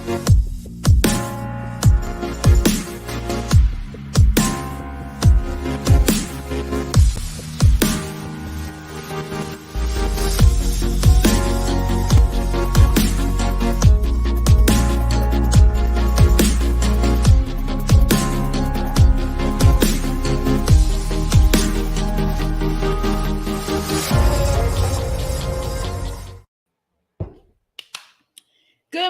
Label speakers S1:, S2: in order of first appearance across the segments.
S1: Good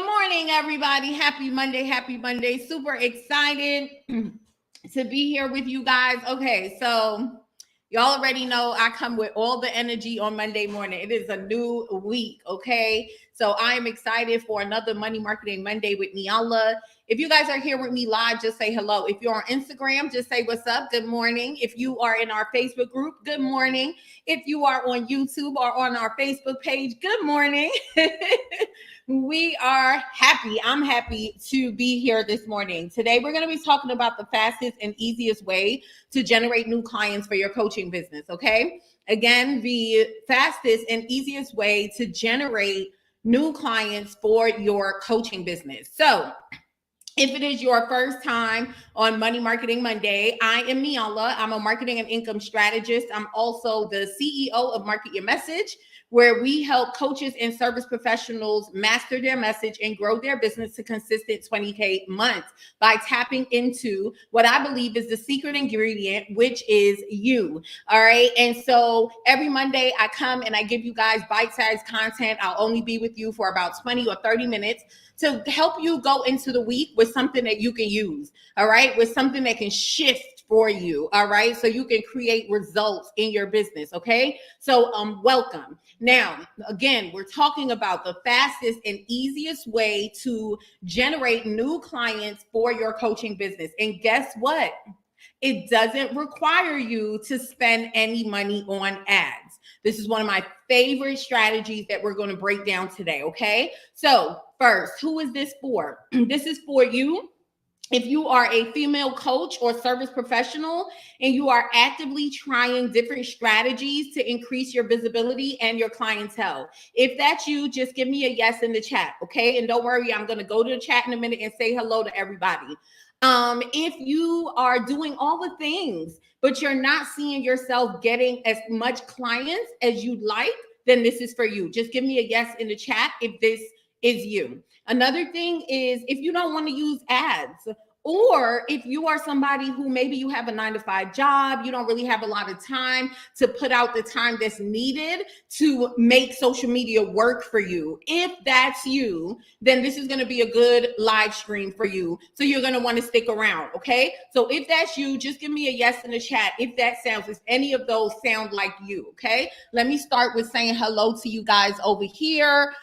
S1: morning, everybody. Happy Monday. Happy Monday. Super excited to be here with you guys. Okay, so y'all already know I come with all the energy on Monday morning. It is a new week, okay? So I am excited for another Money Marketing Monday with Nyala. If you guys are here with me live, just say hello. If you're on Instagram, just say what's up. Good morning. If you are in our Facebook group, good morning. If you are on YouTube or on our Facebook page, good morning. We are happy. I'm happy to be here this morning. Today, we're going to be talking about the fastest and easiest way to generate new clients for your coaching business, okay? Again, the fastest and easiest way to generate new clients for your coaching business. So, if it is your first time on Money Marketing Monday, I am Nyala. I'm a marketing and income strategist. I'm also the CEO of Market Your Message, where we help coaches and service professionals master their message and grow their business to consistent 20K months by tapping into what I believe is the secret ingredient, which is you. All right. And so every Monday I come and I give you guys bite-sized content. I'll only be with you for about 20 or 30 minutes to help you go into the week with something that you can use, all right, with something that can shift for you, all right, so you can create results in your business, okay? So welcome. Now, again, we're talking about the fastest and easiest way to generate new clients for your coaching business. And guess what? It doesn't require you to spend any money on ads. This is one of my favorite strategies that we're going to break down today, okay? So first, who is this for? This is for you. If you are a female coach or service professional and you are actively trying different strategies to increase your visibility and your clientele. If that's you, just give me a yes in the chat, okay? And don't worry, I'm going to go to the chat in a minute and say hello to everybody. If you are doing all the things, but you're not seeing yourself getting as much clients as you'd like, then this is for you. Just give me a yes in the chat if this is you. Another thing is if you don't want to use ads, or if you are somebody who maybe you have a 9-to-5 job, you don't really have a lot of time to put out the time that's needed to make social media work for you. If that's you, then this is going to be a good live stream for you. So you're going to want to stick around, okay? So if that's you, just give me a yes in the chat. If any of those sound like you, okay? Let me start with saying hello to you guys over here.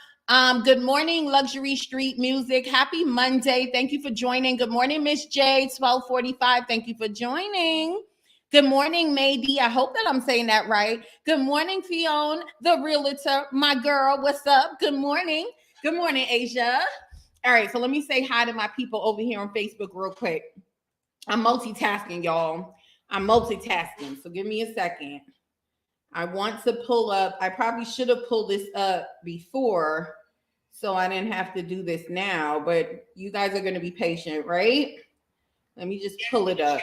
S1: Good morning, Luxury Street Music. Happy Monday. Thank you for joining. Good morning, Miss J, 1245. Thank you for joining. Good morning, Maydi. I hope that I'm saying that right. Good morning, Fiona, the realtor, my girl. What's up? Good morning. Good morning, Asia. All right, so let me say hi to my people over here on Facebook real quick. I'm multitasking, y'all. I'm multitasking, so give me a second. I want to pull up. I probably should have pulled this up before, so I didn't have to do this now, but you guys are going to be patient, right? Let me just pull it up.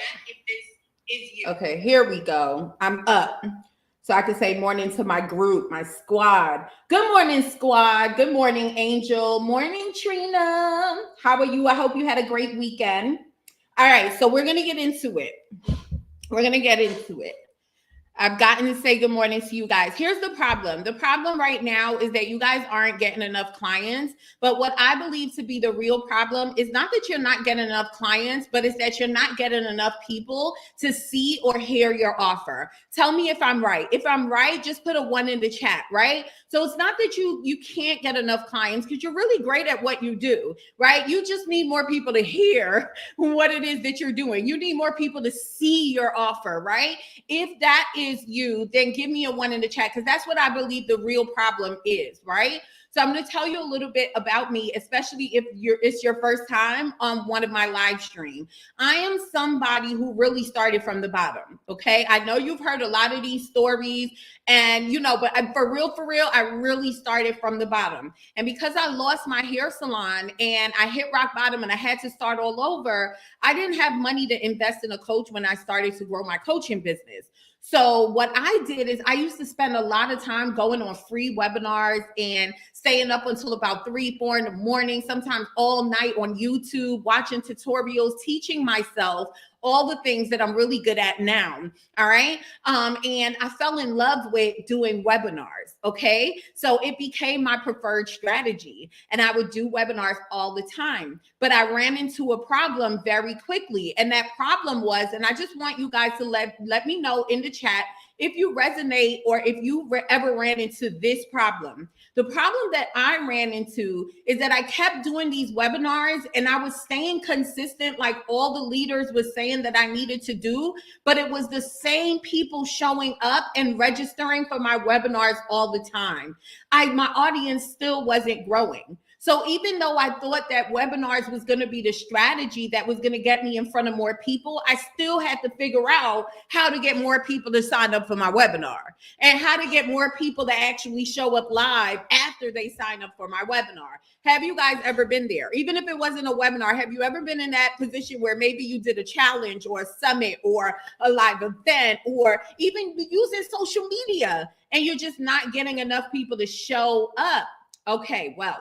S1: Okay, here we go. I'm up. So I can say morning to my group, my squad. Good morning, squad. Good morning, Angel. Morning, Trina. How are you? I hope you had a great weekend. All right, so we're going to get into it. I've gotten to say good morning to you guys. Here's the problem. The problem right now is that you guys aren't getting enough clients. But what I believe to be the real problem is not that you're not getting enough clients, but it's that you're not getting enough people to see or hear your offer. Tell me if I'm right. If I'm right, just put a 1 in the chat, right? So it's not that you can't get enough clients because you're really great at what you do, right? You just need more people to hear what it is that you're doing. You need more people to see your offer, right? If that is you, then give me a 1 in the chat because that's what I believe the real problem is, right? So I'm going to tell you a little bit about me, especially if it's your first time on one of my live streams. I am somebody who really started from the bottom. Okay. I know you've heard a lot of these stories and, but for real, I really started from the bottom. And because I lost my hair salon and I hit rock bottom and I had to start all over, I didn't have money to invest in a coach when I started to grow my coaching business. So what I did is I used to spend a lot of time going on free webinars and staying up until about 3, 4 in the morning, sometimes all night on YouTube, watching tutorials, teaching myself all the things that I'm really good at now. All right. And I fell in love with doing webinars. Okay. So it became my preferred strategy. And I would do webinars all the time. But I ran into a problem very quickly. And that problem was, and I just want you guys to let me know in the chat if you resonate or if you ever ran into this problem. The problem that I ran into is that I kept doing these webinars and I was staying consistent like all the leaders were saying that I needed to do, but it was the same people showing up and registering for my webinars all the time. My audience still wasn't growing. So even though I thought that webinars was going to be the strategy that was going to get me in front of more people, I still had to figure out how to get more people to sign up for my webinar and how to get more people to actually show up live after they sign up for my webinar. Have you guys ever been there? Even if it wasn't a webinar, have you ever been in that position where maybe you did a challenge or a summit or a live event or even using social media and you're just not getting enough people to show up? Okay, well,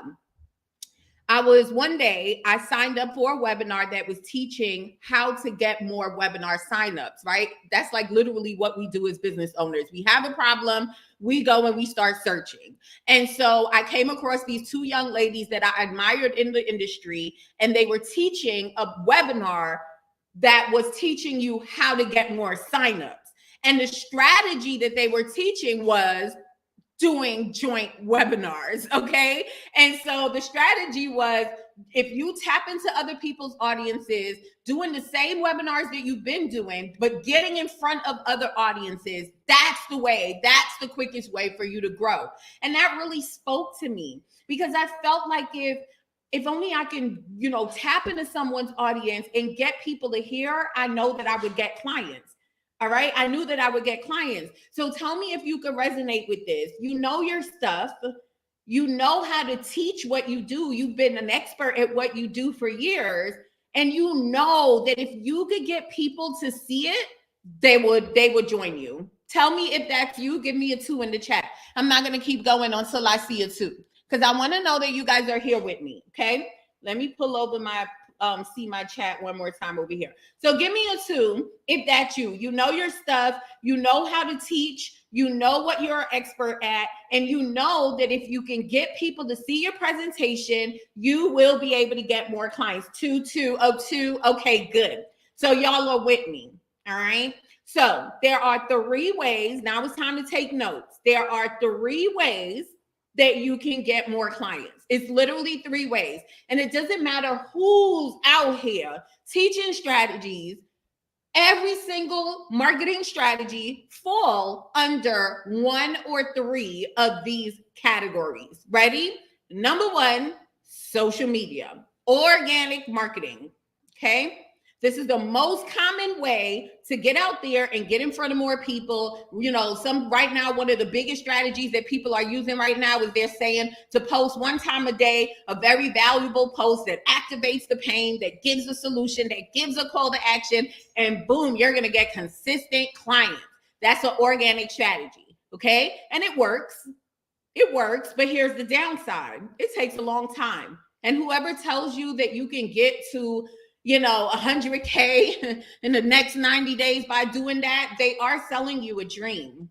S1: one day I signed up for a webinar that was teaching how to get more webinar signups, right? That's like literally what we do as business owners. We have a problem, we go and we start searching. And so I came across these 2 young ladies that I admired in the industry, and they were teaching a webinar that was teaching you how to get more signups. And the strategy that they were teaching was doing joint webinars, okay? And so the strategy was, if you tap into other people's audiences, doing the same webinars that you've been doing, but getting in front of other audiences, that's the way, that's the quickest way for you to grow. And that really spoke to me because I felt like if only I can, tap into someone's audience and get people to hear, I know that I would get clients. All right. I knew that I would get clients. So tell me if you could resonate with this. You know your stuff. You know how to teach what you do. You've been an expert at what you do for years. And you know that if you could get people to see it, they would join you. Tell me if that's you. Give me a 2 in the chat. I'm not going to keep going until I see a 2 because I want to know that you guys are here with me. Okay. Let me pull over my see my chat one more time over here. So give me a 2 if that's you. You know your stuff. You know how to teach. You know what you're an expert at. And you know that if you can get people to see your presentation, you will be able to get more clients. 2, 2, 2. Okay, good. So y'all are with me. All right. So there are 3 ways. Now it's time to take notes. There are 3 ways that you can get more clients. It's literally 3 ways. And it doesn't matter who's out here teaching strategies. Every single marketing strategy fall under 1 or 3 of these categories. Ready? Number 1, social media, organic marketing. Okay. This is the most common way to get out there and get in front of more people. Right now, one of the biggest strategies that people are using right now is they're saying to post 1 time a day, a very valuable post that activates the pain, that gives a solution, that gives a call to action, and boom, you're going to get consistent clients. That's an organic strategy. Okay. And it works. It works. But here's the downside. It takes a long time. And whoever tells you that you can get to 100K in the next 90 days by doing that, they are selling you a dream.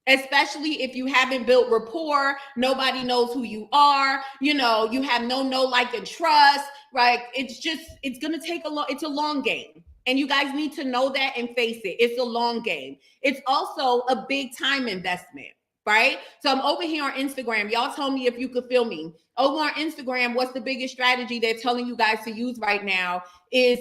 S1: Especially if you haven't built rapport, nobody knows who you are, you have no like and trust, right? It's going to take it's a long game. And you guys need to know that and face it. It's a long game. It's also a big time investment. Right? So I'm over here on Instagram. Y'all tell me if you could feel me. Over on Instagram, what's the biggest strategy they're telling you guys to use right now is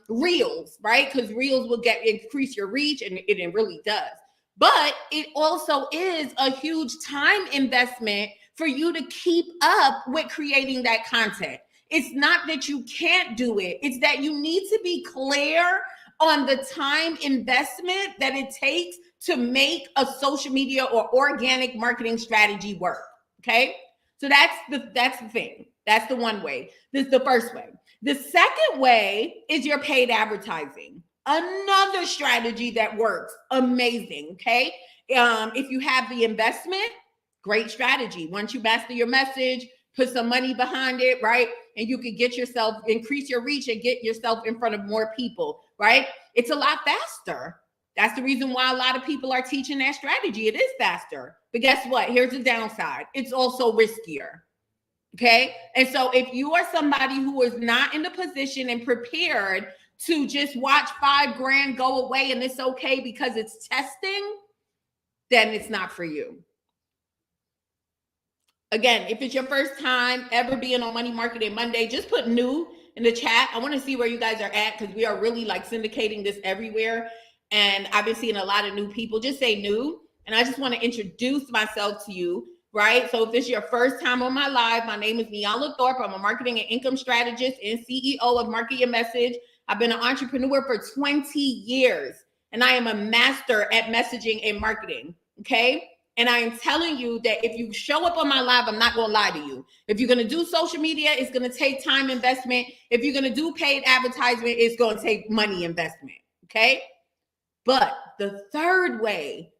S1: Reels, right? Because Reels will increase your reach, and it really does. But it also is a huge time investment for you to keep up with creating that content. It's not that you can't do it. It's that you need to be clear on the time investment that it takes to make a social media or organic marketing strategy work. Okay. So that's the thing. That's the one way. This is the first way. The second way is your paid advertising. Another strategy that works amazing. Okay. If you have the investment, great strategy. Once you master your message, put some money behind it, right? And you can increase your reach and get yourself in front of more people, right? It's a lot faster. That's the reason why a lot of people are teaching that strategy. It is faster. But guess what? Here's the downside. It's also riskier. Okay. And so if you are somebody who is not in the position and prepared to just watch $5,000 go away and it's okay because it's testing, then it's not for you. Again, if it's your first time ever being on Money Marketing Monday, just put new in the chat. I want to see where you guys are at because we are really like syndicating this everywhere. And I've been seeing a lot of new people. Just say new. And I just want to introduce myself to you, right? So if it's your first time on my live, my name is Nyala Thorpe. I'm a marketing and income strategist and CEO of Market Your Message. I've been an entrepreneur for 20 years, and I am a master at messaging and marketing, okay? And I am telling you that if you show up on my live, I'm not going to lie to you. If you're going to do social media, it's going to take time investment. If you're going to do paid advertisement, it's going to take money investment, okay? But the third way,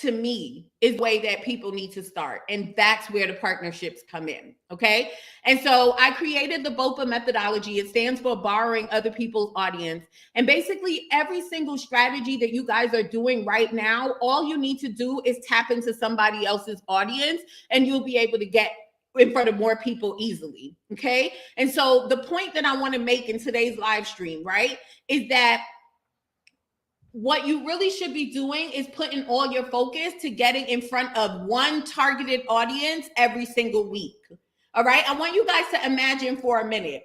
S1: to me, is the way that people need to start. And that's where the partnerships come in, okay? And so I created the Bopa methodology. It stands for borrowing other people's audience. And basically every single strategy that you guys are doing right now, all you need to do is tap into somebody else's audience and you'll be able to get in front of more people easily, okay? And so the point that I want to make in today's live stream, right, is that what you really should be doing is putting all your focus to getting in front of one targeted audience every single week. All right. I want you guys to imagine for a minute.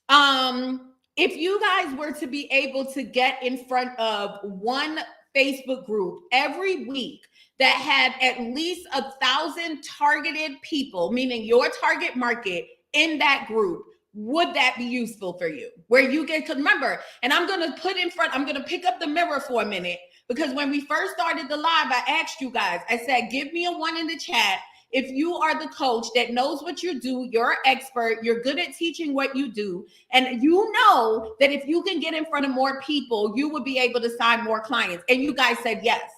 S1: If you guys were to be able to get in front of one Facebook group every week that had at least 1,000 targeted people, meaning your target market in that group, would that be useful for you? Where you get to remember, and I'm going to pick up the mirror for a minute, because when we first started the live, I asked you guys, I said, give me a 1 in the chat if you are the coach that knows what you do, you're an expert, you're good at teaching what you do, and you know that if you can get in front of more people, you would be able to sign more clients. And you guys said yes.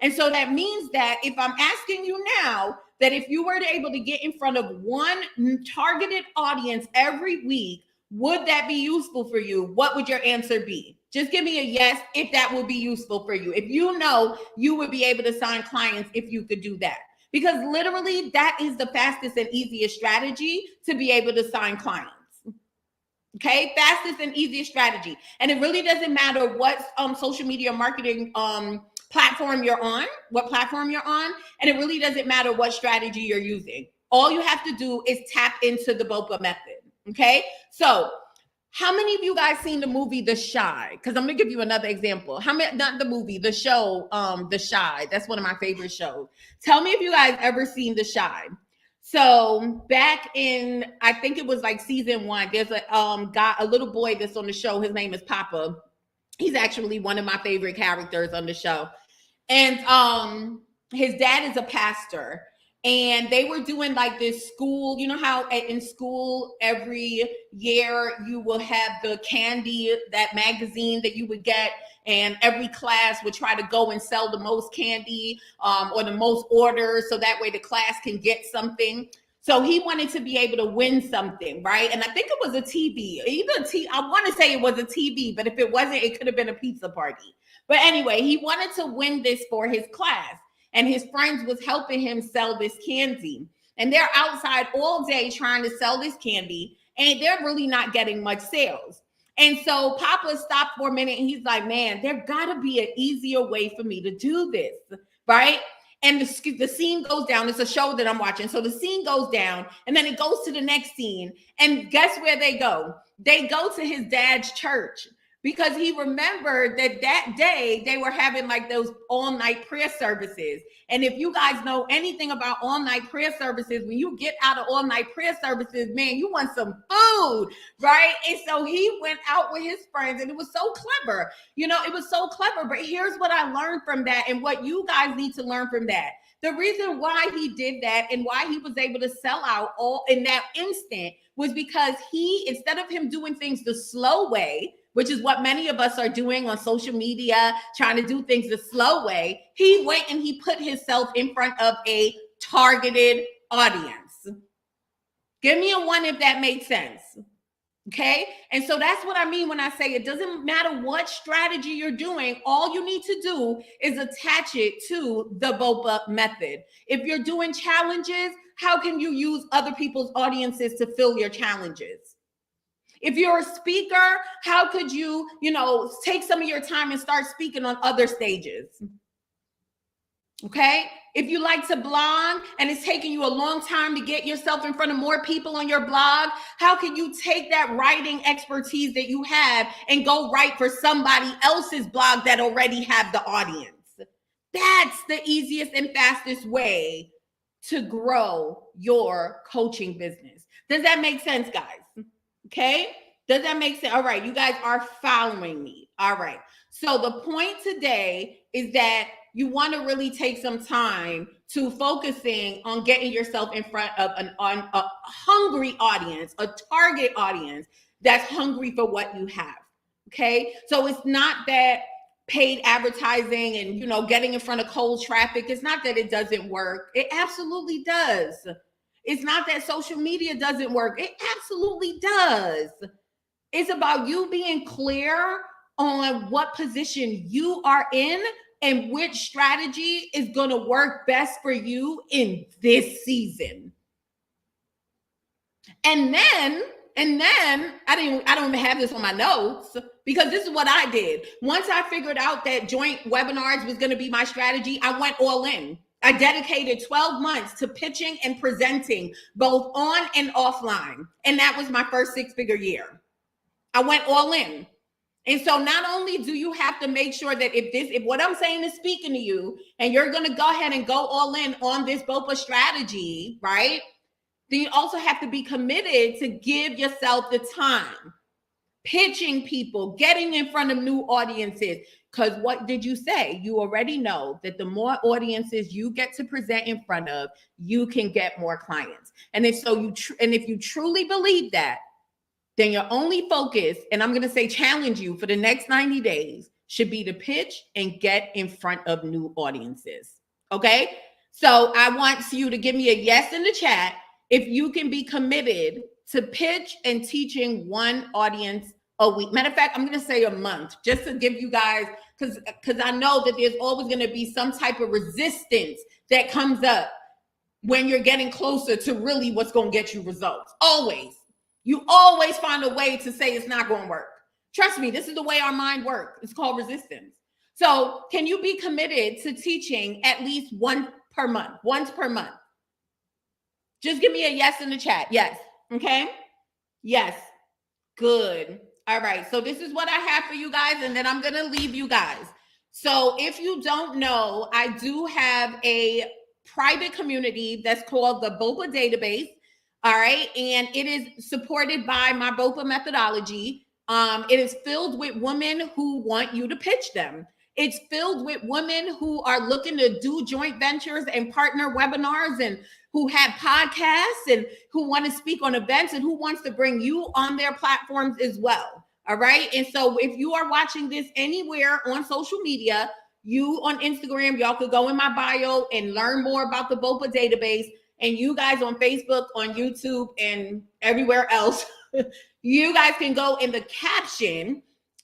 S1: And so that means that if I'm asking you now, that if you were able to get in front of one targeted audience every week, would that be useful for you? What would your answer be? Just give me a yes if that would be useful for you. If you know you would be able to sign clients if you could do that. Because literally that is the fastest and easiest strategy to be able to sign clients. Okay, fastest and easiest strategy. And it really doesn't matter what social media marketing platform you're on, and it really doesn't matter what strategy you're using. All you have to do is tap into the Bopa method. Okay, so how many of you guys seen the movie The Chi? Because I'm gonna give you another example. Not the movie, the show, The Chi. That's one of my favorite shows. Tell me if you guys ever seen The Chi. So back in, I think it was like season 1, there's a little boy that's on the show. His name is Papa. He's actually one of my favorite characters on the show. And his dad is a pastor. And they were doing like this school, you know how in school every year you will have the candy, that magazine that you would get, and every class would try to go and sell the most candy or the most orders so that way the class can get something. So he wanted to be able to win something, right? And I think it was a TV, I want to say it was a TV, but if it wasn't, it could have been a pizza party. But anyway, he wanted to win this for his class. And his friends was helping him sell this candy. And they're outside all day trying to sell this candy. And they're really not getting much sales. And so Papa stopped for a minute and he's like, man, there gotta be an easier way for me to do this, right? And the scene goes down. It's a show that I'm watching. So the scene goes down and then it goes to the next scene. And guess where they go? They go to his dad's church. because he remembered that day they were having like those all-night prayer services. And if you guys know anything about all-night prayer services, when you get out of all-night prayer services, man, you want some food, right? And so he went out with his friends, and it was so clever. It was so clever. But here's what I learned from that, and what you guys need to learn from that. The reason why he did that and why he was able to sell out all in that instant was because instead of him doing things the slow way, which is what many of us are doing on social media, trying to do things the slow way, he went and he put himself in front of a targeted audience. Give me a 1 if that makes sense. Okay. And so that's what I mean when I say it doesn't matter what strategy you're doing. All you need to do is attach it to the Bopa method. If you're doing challenges, how can you use other people's audiences to fill your challenges? If you're a speaker, how could you, take some of your time and start speaking on other stages? Okay. If you like to blog and it's taking you a long time to get yourself in front of more people on your blog, how can you take that writing expertise that you have and go write for somebody else's blog that already have the audience? That's the easiest and fastest way to grow your coaching business. Does that make sense, guys? Okay. Does that make sense? All right. You guys are following me. All right. So the point today is that you want to really take some time to focusing on getting yourself in front of a hungry audience, a target audience that's hungry for what you have. Okay. So it's not that paid advertising and, getting in front of cold traffic. It's not that it doesn't work. It absolutely does. It's not that social media doesn't work. It absolutely does. It's about you being clear on what position you are in and which strategy is going to work best for you in this season. And then I don't even have this on my notes, because this is what I did. Once I figured out that joint webinars was going to be my strategy, I went all in. I dedicated 12 months to pitching and presenting both on and offline. And that was my first 6-figure year. I went all in. And so not only do you have to make sure that if what I'm saying is speaking to you and you're going to go ahead and go all in on this Bopa strategy, right? Then you also have to be committed to give yourself the time, pitching people, getting in front of new audiences. Because what did you say? You already know that the more audiences you get to present in front of, you can get more clients. And if you truly believe that, then your only focus, and I'm going to say challenge you for the next 90 days, should be to pitch and get in front of new audiences. Okay? So I want you to give me a yes in the chat if you can be committed to pitch and teaching one audience a week. Matter of fact, I'm going to say a month, just to give you guys, because I know that there's always going to be some type of resistance that comes up when you're getting closer to really what's going to get you results. Always. You always find a way to say it's not going to work. Trust me, this is the way our mind works. It's called resistance. So can you be committed to teaching at least once per month? Just give me a yes in the chat. Yes. Okay. Yes. Good. All right. So this is what I have for you guys, and then I'm going to leave you guys. So if you don't know, I do have a private community that's called the Bopa Database. All right. And it is supported by my Bopa methodology. It is filled with women who want you to pitch them. It's filled with women who are looking to do joint ventures and partner webinars, and who have podcasts, and who want to speak on events, and who wants to bring you on their platforms as well. All right. And so if you are watching this anywhere on social media, you on Instagram, y'all could go in my bio and learn more about the Bopa Database. And you guys on Facebook, on YouTube, and everywhere else, you guys can go in the caption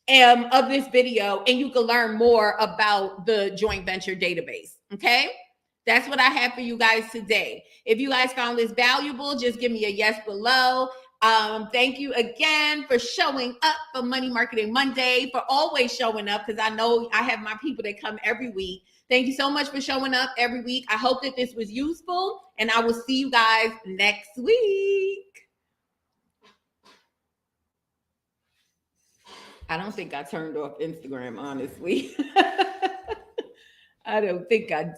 S1: of this video and you can learn more about the joint venture database. Okay. That's what I have for you guys today. If you guys found this valuable, just give me a yes below. Thank you again for showing up for Money Marketing Monday, for always showing up, because I know I have my people that come every week. Thank you so much for showing up every week. I hope that this was useful, and I will see you guys next week. I don't think I turned off Instagram, honestly. I don't think I